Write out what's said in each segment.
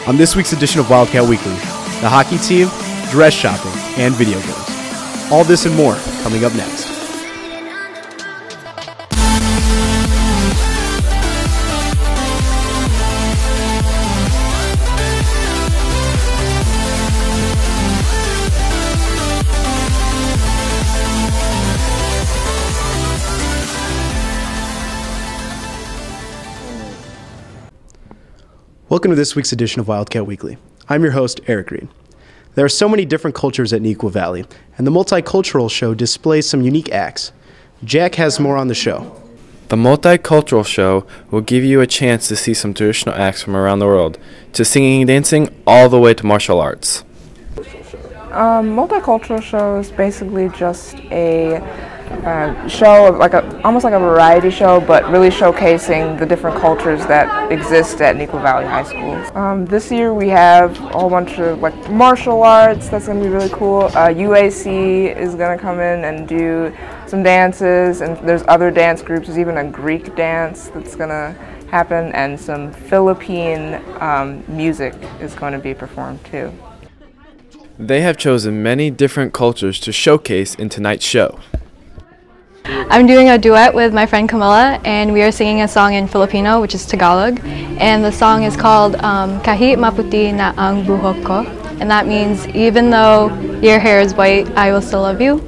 On this week's edition of Wildcat Weekly, the hockey team, dress shopping, and video games. All this and more coming up next. Welcome to this week's edition of Wildcat Weekly. I'm your host, Eric Reed. There are so many different cultures at Neuqua Valley, and the Multicultural Show displays some unique acts. Jack has more on the show. The Multicultural Show will give you a chance to see some traditional acts from around the world, to singing and dancing, all the way to martial arts. Multicultural Show is basically just a show, almost like a variety show, but really showcasing the different cultures that exist at Neuqua Valley High School. This year we have a whole bunch of martial arts. That's going to be really cool. UAC is going to come in and do some dances, and there's other dance groups. There's even a Greek dance that's going to happen, and some Philippine music is going to be performed too. They have chosen many different cultures to showcase in tonight's show. I'm doing a duet with my friend Camilla, and we are singing a song in Filipino, which is Tagalog, and the song is called Kahit Maputi Na Ang Buhok Ko, and that means even though your hair is white, I will still love you.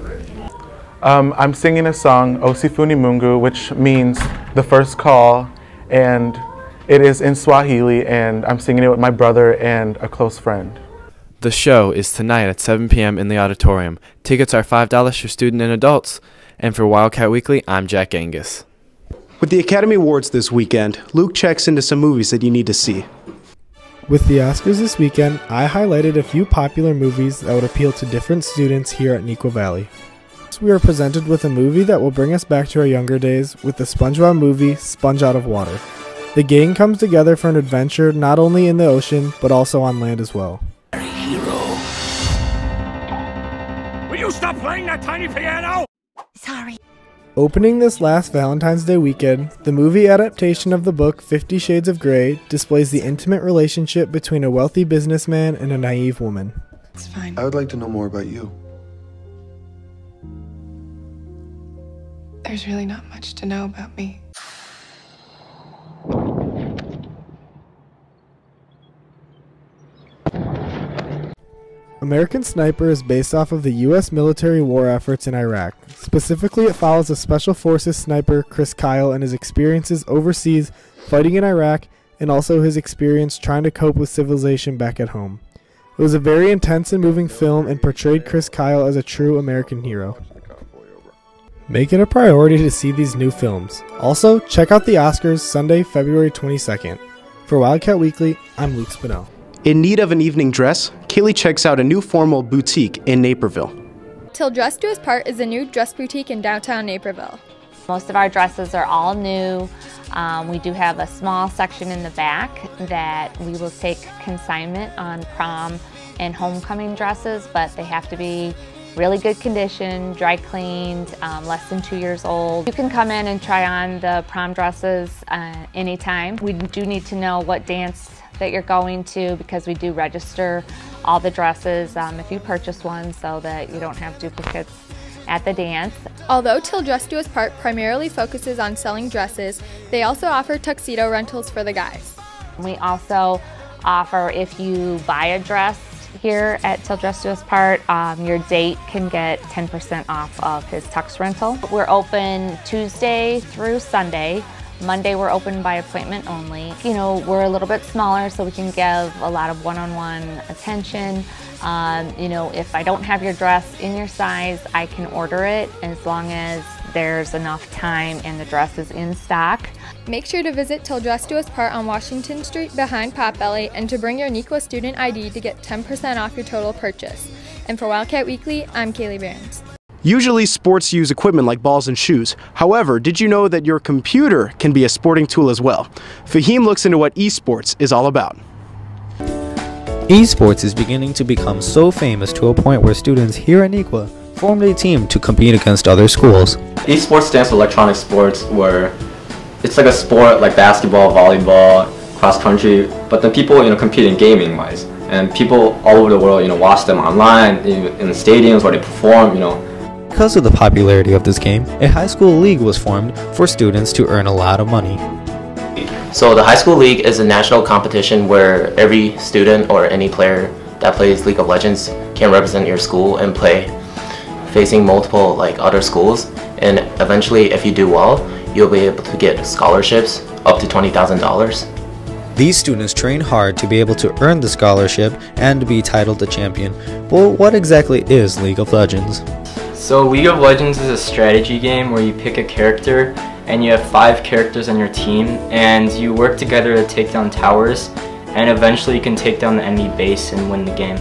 I'm singing a song, O Sifuni Mungu, which means the first call, and it is in Swahili, and I'm singing it with my brother and a close friend. The show is tonight at 7 p.m. in the auditorium. Tickets are $5 for students and adults. And for Wildcat Weekly, I'm Jack Angus. With the Academy Awards this weekend, Luke checks into some movies that you need to see. With the Oscars this weekend, I highlighted a few popular movies that would appeal to different students here at Neuqua Valley. We are presented with a movie that will bring us back to our younger days with the SpongeBob movie, Sponge Out of Water. The gang comes together for an adventure not only in the ocean, but also on land as well. Will you stop playing that tiny piano? Sorry. Opening this last Valentine's Day weekend, the movie adaptation of the book 50 Shades of Grey displays the intimate relationship between a wealthy businessman and a naive woman. It's fine. I would like to know more about you. There's really not much to know about me. American Sniper is based off of the U.S. military war efforts in Iraq. Specifically, it follows a Special Forces sniper, Chris Kyle, and his experiences overseas fighting in Iraq, and also his experience trying to cope with civilization back at home. It was a very intense and moving film and portrayed Chris Kyle as a true American hero. Make it a priority to see these new films. Also, check out the Oscars Sunday, February 22nd. For Wildcat Weekly, I'm Luke Spinell. In need of an evening dress, Kaylee checks out a new formal boutique in Naperville. Till Dress Do Us Part is a new dress boutique in downtown Naperville. Most of our dresses are all new. We do have a small section in the back that we will take consignment on prom and homecoming dresses, but they have to be really good condition, dry cleaned, less than 2 years old. You can come in and try on the prom dresses anytime. We do need to know what dance that you're going to, because we do register all the dresses if you purchase one, so that you don't have duplicates at the dance. Although Till Dress Do Us Part primarily focuses on selling dresses, they also offer tuxedo rentals for the guys. We also offer, if you buy a dress here at Till Dress Do Us Part, your date can get 10% off of his tux rental. We're open Tuesday through Sunday. Monday we're open by appointment only. You know, we're a little bit smaller, so we can give a lot of one-on-one attention. You know, if I don't have your dress in your size, I can order it as long as there's enough time and the dress is in stock. Make sure to visit Till Dress Do Us Part on Washington Street behind Potbelly, and to bring your Neuqua student ID to get 10% off your total purchase. And for Wildcat Weekly, I'm Kaylee Barons. Usually sports use equipment like balls and shoes. However, did you know that your computer can be a sporting tool as well? Fahim looks into what eSports is all about. Esports is beginning to become so famous to a point where students here at Neuqua formed a team to compete against other schools. Esports stands for electronic sports, where it's like a sport like basketball, volleyball, cross country, but then people, compete in gaming wise, and people all over the world, watch them online, in the stadiums where they perform, Because of the popularity of this game, a high school league was formed for students to earn a lot of money. So the high school league is a national competition where every student or any player that plays League of Legends can represent your school and play facing multiple other schools, and eventually if you do well, you'll be able to get scholarships up to $20,000. These students train hard to be able to earn the scholarship and to be titled the champion. But what exactly is League of Legends? So League of Legends is a strategy game where you pick a character and you have 5 characters on your team and you work together to take down towers, and eventually you can take down the enemy base and win the game.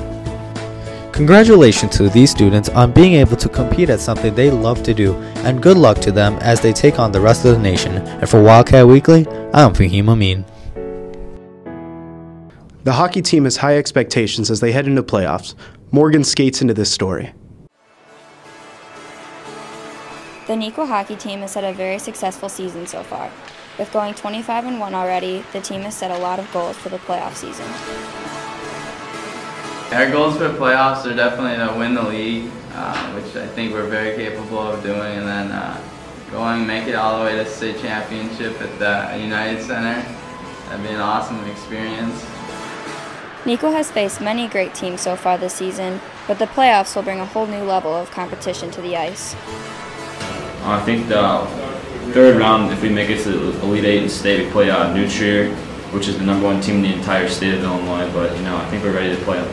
Congratulations to these students on being able to compete at something they love to do, and good luck to them as they take on the rest of the nation. And for Wildcat Weekly, I'm Fahim Amin. The hockey team has high expectations as they head into playoffs. Morgan skates into this story. The Neuqua hockey team has had a very successful season so far. With going 25-1 already, the team has set a lot of goals for the playoff season. Our goals for playoffs are definitely to win the league, which I think we're very capable of doing, and then make it all the way to state championship at the United Center. That'd be an awesome experience. Neuqua has faced many great teams so far this season, but the playoffs will bring a whole new level of competition to the ice. I think the third round, if we make it to the Elite 8 in state, we play New Trier, which is the #1 team in the entire state of Illinois, but I think we're ready to play them.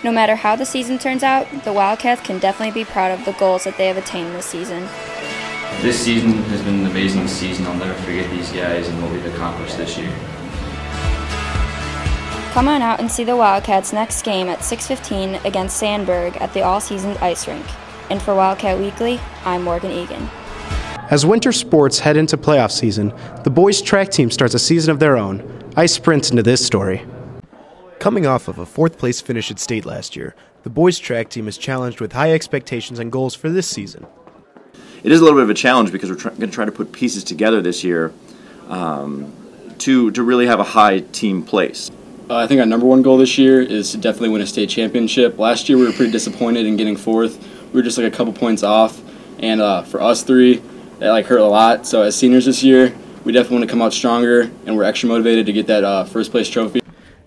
No matter how the season turns out, the Wildcats can definitely be proud of the goals that they have attained this season. This season has been an amazing season. I'll never forget these guys and what we've accomplished this year. Come on out and see the Wildcats next game at 6:15 against Sandburg at the all-season ice rink. And for Wildcat Weekly, I'm Morgan Egan. As winter sports head into playoff season, the boys track team starts a season of their own. I sprint into this story. Coming off of a 4th place finish at state last year, the boys track team is challenged with high expectations and goals for this season. It is a little bit of a challenge because we're going to try to put pieces together this year to really have a high team place. I think our #1 goal this year is to definitely win a state championship. Last year we were pretty disappointed in getting 4th. We were just a couple points off, and for us 3, that hurt a lot. So as seniors this year, we definitely want to come out stronger, and we're extra motivated to get that 1st place trophy.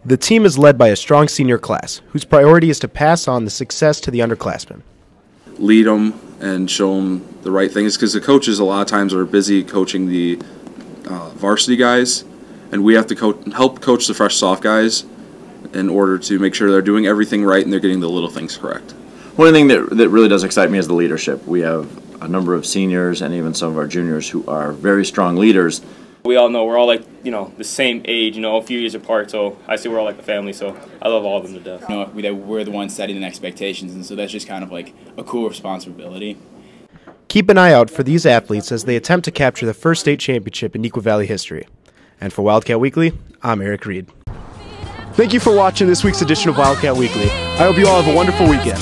The team is led by a strong senior class, whose priority is to pass on the success to the underclassmen. Lead them and show them the right things, because the coaches a lot of times are busy coaching the varsity guys, and we have to help coach the fresh soft guys in order to make sure they're doing everything right and they're getting the little things correct. One thing that really does excite me is the leadership. We have a number of seniors and even some of our juniors who are very strong leaders. We all know we're all the same age, a few years apart, so I see we're all like a family, so I love all of them to death. We're the ones setting the expectations, and so that's just kind of a cool responsibility. Keep an eye out for these athletes as they attempt to capture the first state championship in Neuqua Valley history. And for Wildcat Weekly, I'm Eric Reed. Thank you for watching this week's edition of Wildcat Weekly. I hope you all have a wonderful weekend.